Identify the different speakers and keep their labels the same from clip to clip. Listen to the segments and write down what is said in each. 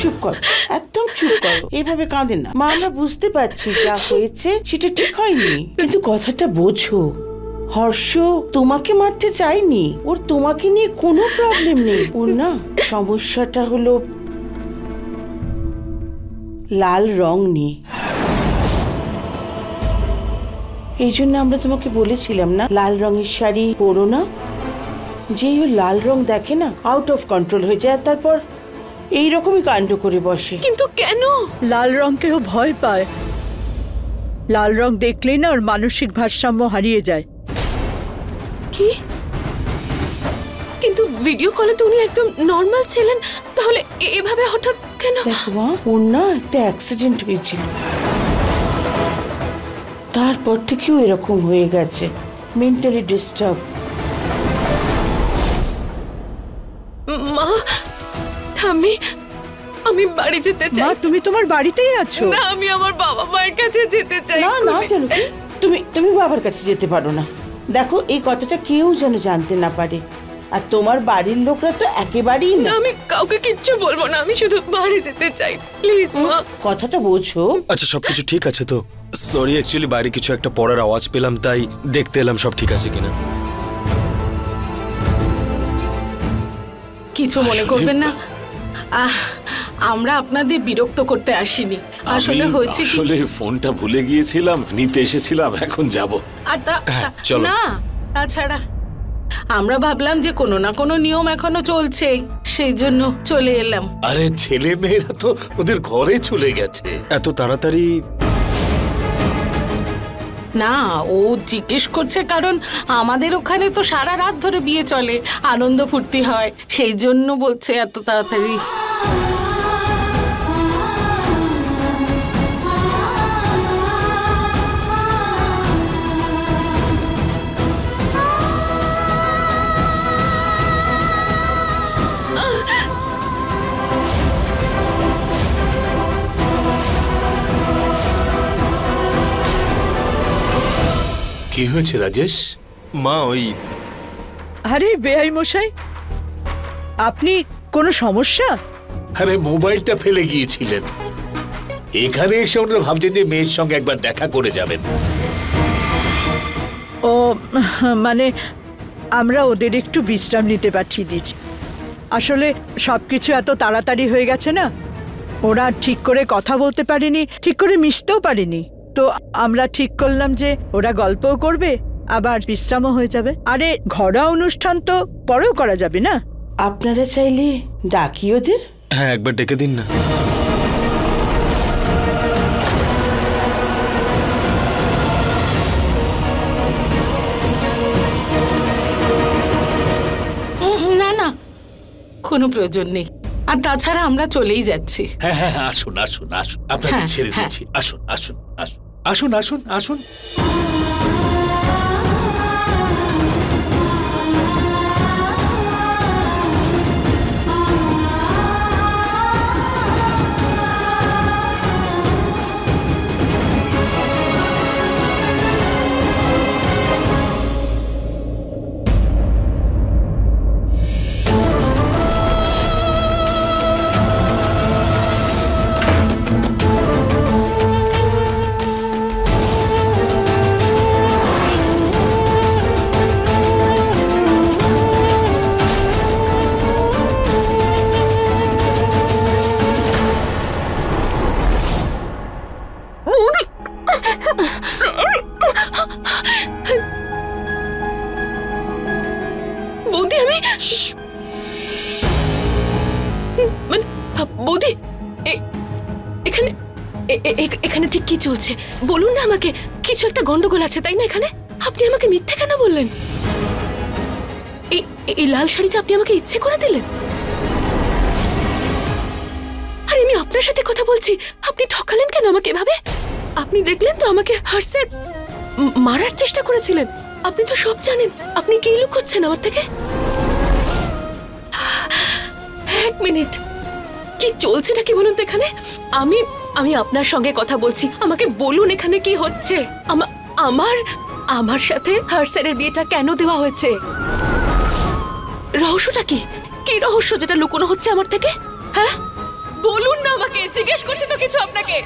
Speaker 1: চুপ কর, একদম চুপ কর, এইভাবে কাঁদে না মা। আমরা বুঝতে পারছি যা হয়েছে সেটা ঠিক হয়নি, কিন্তু কথাটা বোঝো। হর্ষ তোমাকে মারতে চাইনি, ওর তোমাকে নিয়ে কোনো প্রবলেম নেই। ওর না সমস্যাটা হলো লাল রং নিয়ে। এই জন্য আমরা তোমাকে বলেছিলাম না লাল রঙের শাড়ি পরো না। যেই ও লাল রং দেখে না আউট অফ কন্ট্রোল হয়ে যায়, তারপর এইরকমই কাণ্ড করে বসে।
Speaker 2: কিন্তু কেন?
Speaker 3: লাল রংকেও ভয় পায়। লাল রং দেখলেই না ওর মানসিক ভারসাম্য হারিয়ে যায়।
Speaker 2: কি? কিন্তু ভিডিও কলে তো উনি একদম নর্মাল ছিলেন, তাহলে এভাবে হঠাৎ কেন?
Speaker 1: দেখো মা, ওর না একটা অ্যাক্সিডেন্ট হয়েছিল, তারপর থেকেও এরকম হয়ে গেছে, মেন্টালি ডিস্টার্ব।
Speaker 2: মা, আমি বাড়ি যেতে চাই।
Speaker 3: মা, তুমি তোমার বাড়িতেই আছো?
Speaker 2: না, আমি আমার বাবা মায়ের কাছে যেতে চাই।
Speaker 1: না না, চলো, তুমি বাবার কাছে যেতে পারো না। দেখো, এই কথাটা কেউ যেন জানতে না পারে, আর তোমার বাড়ির লোকরা তো একেবারেই না।
Speaker 2: আমি কাউকে কিচ্ছু বলবো না, আমি শুধু বাড়ি যেতে চাই, প্লিজ মা।
Speaker 1: কথাটা বোঝো।
Speaker 4: আচ্ছা, সবকিছু ঠিক আছে তো? সরি, অ্যাকচুয়ালি বাইরে কিছু একটা পড়ার আওয়াজ পেলাম, তাই দেখতে এলাম সব ঠিক আছে কিনা।
Speaker 2: কিছু মনে করবেন না, আমরা আপনাদের বিরক্ত করতে আসিনি। আসলে হয়েছে কি,
Speaker 5: আসলে ফোনটা ভুলে গিয়েছিলাম, নিতে এসেছিলাম, এখন যাব।
Speaker 2: আর
Speaker 4: চলো।
Speaker 2: না, তাছাড়া আমরা ভাবলাম যে কোনো না কোনো নিয়ম এখনো চলছে, সেই জন্য চলে এলাম।
Speaker 5: আরে ছেলে মেয়েরা তো ওদের ঘরে চলে গেছে।
Speaker 4: এত তাড়াতাড়ি?
Speaker 2: না, ও জিজ্ঞেস করছে কারণ আমাদের ওখানে তো সারা রাত ধরে বিয়ে চলে, আনন্দ ফুর্তি হয়, সেই জন্য বলছে এত তাড়াতাড়ি।
Speaker 5: কি হয়েছে রাজেশ?
Speaker 4: মা, ওই
Speaker 3: আরে বেআই মশাই, আপনি কোনো সমস্যা?
Speaker 5: আরে মোবাইলটা ফেলে গিয়েছিলেন, এখানে এসে ওনারা ভাবছেন যে মেয়ের সঙ্গে একবার দেখা করে যাবেন।
Speaker 3: ও মানে আমরা ওদের একটু বিশ্রাম নিতে পাঠিয়ে দিয়েছি। আসলে সবকিছু এত তাড়াতাড়ি হয়ে গেছে না, ওরা ঠিক করে কথা বলতে পারেনি, ঠিক করে মিশতেও পারেনি। তো আমরা ঠিক করলাম যে ওরা গল্পও করবে, আবার বিশ্রামও হয়ে যাবে। আরে ঘরোয়া অনুষ্ঠান তো পরেও করা যাবে না?
Speaker 1: আপনারা চাইলে ডাকি ওদের।
Speaker 4: হ্যাঁ, একবার ডেকে দিন না।
Speaker 2: না না, কোনো প্রয়োজন নেই, আর তাছাড়া আমরা চলেই যাচ্ছি।
Speaker 5: হ্যাঁ হ্যাঁ, আসুন আসুন আসুন, আপনাকে ছেড়ে দিচ্ছি। আসুন আসুন আসুন আসুন আসুন আসুন।
Speaker 2: বৌদি, আমি মানে বৌদি, এখানে এখানে ঠিক কি চলছে বলুন না আমাকে। কিছু একটা গন্ডগোল আছে, তাই না? এখানে আপনি আমাকে মিথ্যে কেন বললেন? এই লাল শাড়িটা আপনি আমাকে ইচ্ছে করে দিলেন? আরে আমি আপনার সাথে কথা বলছি, আপনি ঠকালেন কেন আমাকে এভাবে? আপনি দেখলেন তো আমাকে হর্ষের মারার চেষ্টা করেছিলেন। আপনি তো সব জানেন, আপনি কি লুকোচ্ছেন আমার থেকে? এক মিনিট, কি চলছেটা কি বলুন তো এখানে? আমি আপনার সঙ্গে কথা বলছি, আমাকে বলুন এখানে কি হচ্ছে। আমার সাথে হর্ষের বিয়েটা কেন দেওয়া হয়েছে? রহস্যটা কি? কি রহস্য যেটা লুকোনো হচ্ছে আমার থেকে? হ্যাঁ, বলুন না আমাকে, জিজ্ঞেস করছি তো কিছু আপনাকে।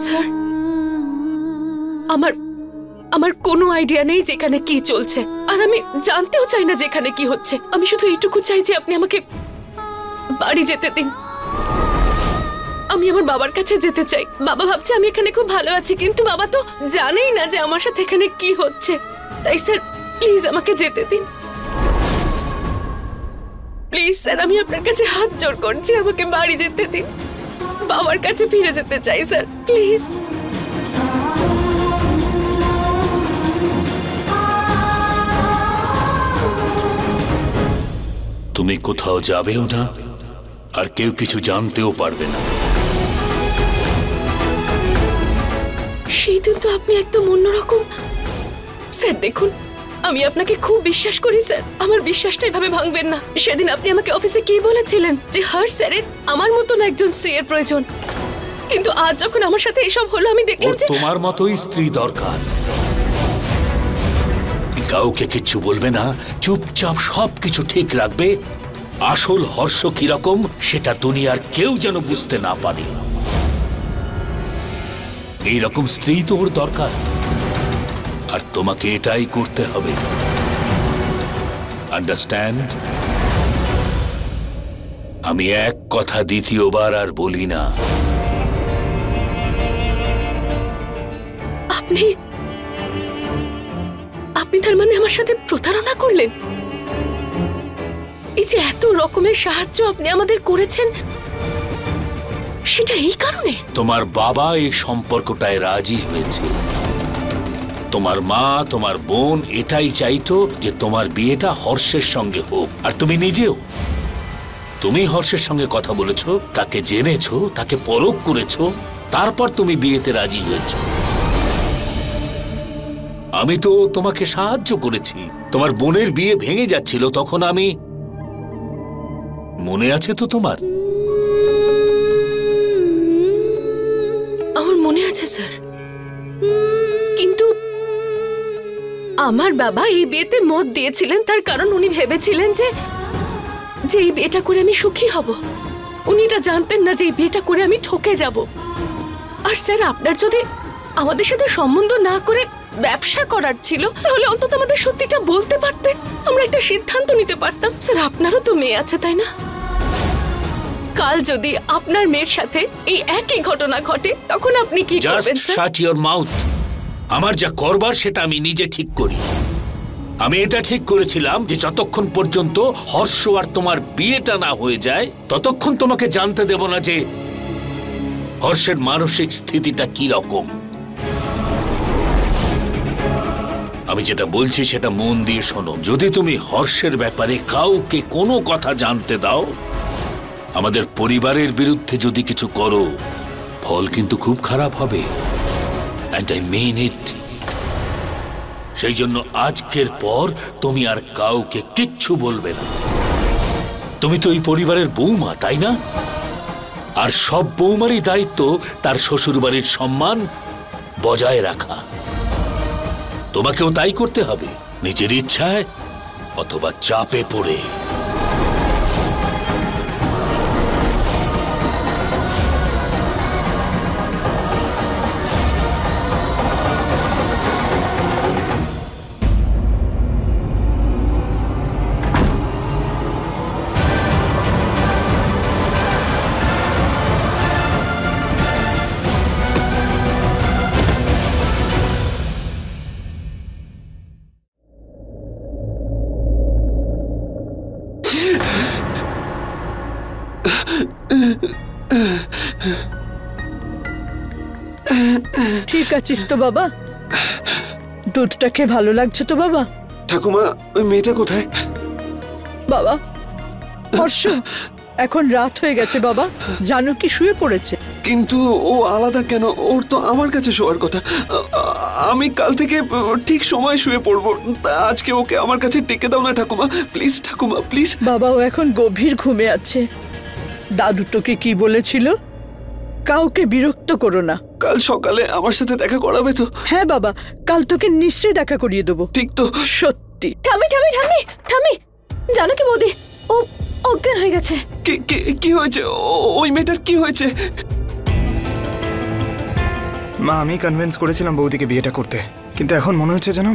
Speaker 2: স্যার, আমার কোনো আইডিয়া নেই যে এখানে কি চলছে, আর আমি জানতেও চাই না যে এখানে কি হচ্ছে। আমি শুধু এইটুকু চাই যে আপনি আমাকে বাড়ি যেতে দিন। আমি আমার বাবার কাছে যেতে চাই। বাবা ভাবছে আমি এখানে খুব ভালো আছি, কিন্তু বাবা তো জানেই না যে আমার সাথে এখানে কি হচ্ছে। তাই স্যার প্লিজ আমাকে যেতে দিন। প্লিজ স্যার, আমি আপনার কাছে হাত জোড় করছি, আমাকে বাড়ি যেতে দিন। বাবার কাছে ফিরে যেতে চাই স্যার, প্লিজ।
Speaker 5: তুমি কোথাও যাবেও না, আর কেউ কিছু জানতেও পারবে না।
Speaker 2: সেই দিন তো আপনি একদম অন্যরকম। স্যার দেখুন, আমি আপনাকে খুব বিশ্বাস করি স্যার, আমার বিশ্বাসটা এভাবে ভাঙবেন না। সেদিন আপনি আমাকে অফিসে কি বলেছিলেন যে হর্ষ স্যারের আমার মতন একজন স্ত্রীর প্রয়োজন, কিন্তু আজ যখন আমার সাথে এসব হলো আমি দেখলাম যে
Speaker 5: তোমার মতোই স্ত্রী দরকার। কাউকে কিচ্ছু বলবে না, চুপচাপ সবকিছু ঠিক রাখবে। আসল হর্ষ কিরকম সেটা দুনিয়ার কেউ যেন বুঝতে না পারে। এইরকম স্ত্রী তো ওর দরকার, আর তোমাকে এটাই করতে হবে। আন্ডারস্ট্যান্ড? আমি এক কথা দ্বিতীয়বার আর বলি না।
Speaker 2: আপনি তার মানে আমার সাথে প্রতারণা করলেন? এই যে এত রকমের সাহায্য আপনি আমাদের করেছেন, সেটা এই কারণে?
Speaker 5: তোমার বাবা এই সম্পর্কটায় রাজি হয়েছে। তোমার মা, তোমার বোন এটাই চাইতো যে তোমার বিয়েটা হর্ষের সঙ্গে হোক। আর তুমি নিজেও, তুমি হর্ষের সঙ্গে কথা বলেছো, তাকে জেনেছো, তাকে পরখ করেছো, তারপর তুমি বিয়েতে রাজি হয়েছো। আমি তো তোমাকে সাহায্য করেছি। তোমার বোনের বিয়ে ভেঙে যাচ্ছিল, তখন আমি, মনে আছে তো তোমার?
Speaker 2: আমার মনে আছে স্যার, কিন্তু আমার বাবা এই বিয়েতে মত দিয়েছিলেন তার কারণ উনি ভেবেছিলেন যে এই বিয়েটা করে আমি সুখী হব। উনি এটা জানতেন না যে এই বিয়েটা করে আমি ঠকে যাব। আর স্যার, আপনার যদি আমাদের সাথে সম্বন্ধ না করে ব্যবসা করার ছিল, তাহলে অন্তত আমাদের সত্যিটা বলতে পারতেন, আমরা একটা সিদ্ধান্ত নিতে পারতাম। স্যার, আপনারও তো মেয়ে আছে তাই না? কাল যদি আপনার মেয়ের সাথে এই একই ঘটনা ঘটে, তখন আপনি কি করবেন স্যার?
Speaker 5: Shut your mouth. আমার যা করবার সেটা আমি নিজে ঠিক করি। আমি এটা ঠিক করেছিলাম যে যতক্ষণ পর্যন্ত হর্ষ আর তোমার বিয়েটা না হয়ে যায়, ততক্ষণ তোমাকে জানতে দেব না যে হর্ষের মানসিক স্থিতিটা কি রকম। আমি যেটা বলছি সেটা মন দিয়ে শোনো। যদি তুমি হর্ষের ব্যাপারে কাউকে কোনো কথা জানতে দাও, আমাদের পরিবারের বিরুদ্ধে যদি কিছু করো, ফল কিন্তু খুব খারাপ হবে। And I mean it. সেই জন্য আজকের পর তুমি আর কাউকে কিচ্ছু বলবে না। তুমি তো এই পরিবারের বৌমা, তাই না? আর সব বৌমারই দায়িত্ব তার শ্বশুরবাড়ির সম্মান বজায় রাখা। তোমাকেও তাই করতে হবে, নিজের ইচ্ছায় অথবা চাপে পড়ে।
Speaker 3: ঠিক আছিস তো বাবা? দুধটা খেয়ে ভালো লাগছে তো বাবা?
Speaker 6: ঠাকুমা, ওই মেয়েটা কোথায়?
Speaker 3: বাবা, হর্ষ, এখন রাত হয়ে গেছে বাবা, জানকী শুয়ে পড়েছে।
Speaker 6: কিন্তু ও আলাদা কেন? ওর তো আমার কাছে শোয়ার কথা। আমি কাল থেকে ঠিক সময় শুয়ে পড়বো। তা আজকে ওকে আমার কাছে টেকে দাও না ঠাকুমা, প্লিজ ঠাকুমা প্লিজ।
Speaker 3: বাবা, ও এখন গভীর ঘুমে আছে। দাদু তোকে কি বলেছিল? কাউকে বিরক্ত করো না।
Speaker 6: কাল সকালে আমার সাথে দেখা করাবে তো?
Speaker 3: হ্যাঁ বাবা, কাল তোকে নিশ্চয়ই দেখা করিয়ে দেবো।
Speaker 6: ঠিক তো?
Speaker 3: সত্যি।
Speaker 2: ঠামি ঠামি ঠামি ঠামি, জানো কি বৌদি, ও অজ্ঞান হয়ে গেছে।
Speaker 6: কি হয়েছে? ওই মেয়েটার কি হয়েছে?
Speaker 7: মা, আমি কনভিন্স করেছিলাম বৌদিকে বিয়েটা করতে, কিন্তু এখন মনে হচ্ছে যেন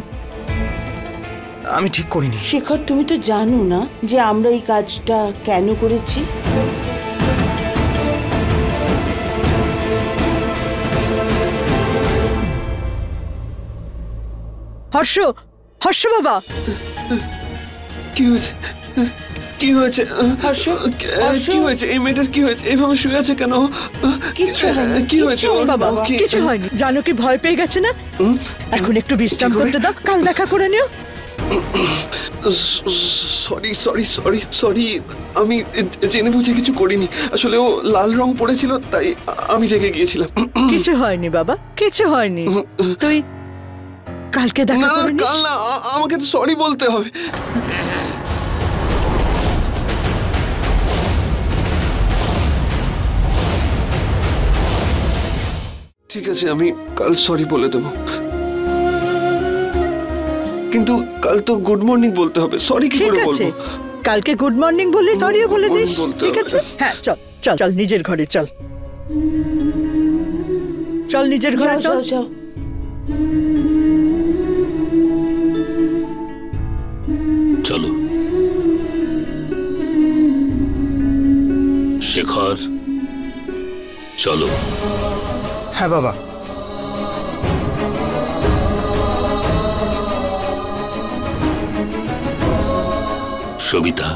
Speaker 7: আমি ঠিক করিনি।
Speaker 1: শেখর, তুমি তো জানো না যে আমরা এই কাজটা কেন করেছি?
Speaker 3: হর্ষ, হর্ষ বাবা,
Speaker 6: কি হয়েছে? কি হয়েছে?
Speaker 1: হর্ষ, হর্ষ।
Speaker 6: কি হয়েছে? এই মেয়েটার কি হয়েছে? এইভাবে শুয়ে আছে কেন?
Speaker 1: কিচ্ছু হয়নি,
Speaker 6: কি হয়েছে?
Speaker 1: কিচ্ছু হয়নি
Speaker 3: বাবা, কিছু হয়নি। জানো কি ভয় পেয়ে গেছে না? এখন একটু বিশ্রাম করতে দাও, কাল দেখা করে নিও।
Speaker 6: সরি সরি সরি সরি, আমি জেনে বুঝে কিছু করিনি। আসলে ও লাল রং পড়েছিল, তাই আমি রেগে গিয়েছিলাম।
Speaker 3: কিছু হয়নি বাবা, কিছু হয়নি। তুই কালকে দেখা
Speaker 6: না,
Speaker 3: করে নিস।
Speaker 6: কাল না, আমাকে তো সরি বলতে হবে। ঠিক আছে, আমি কাল সরি বলে দেবো, কিন্তু কাল তো গুড মর্নিং বলতে হবে। সরি কি
Speaker 3: ঠিক
Speaker 6: করে
Speaker 3: আছে,
Speaker 6: বলবো?
Speaker 3: কালকে গুড মর্নিং বলে সরিও বলে দিস।
Speaker 6: morning বলতে
Speaker 3: ঠিক
Speaker 6: হবে।
Speaker 3: আছে, হ্যাঁ চল চল চল নিজের ঘরে চল, চল নিজের ঘরে
Speaker 1: যাও
Speaker 3: চল।
Speaker 1: যাও যাও।
Speaker 5: চলো শেখর, চলো।
Speaker 7: হ্যাঁ বাবা।
Speaker 5: সবিতা,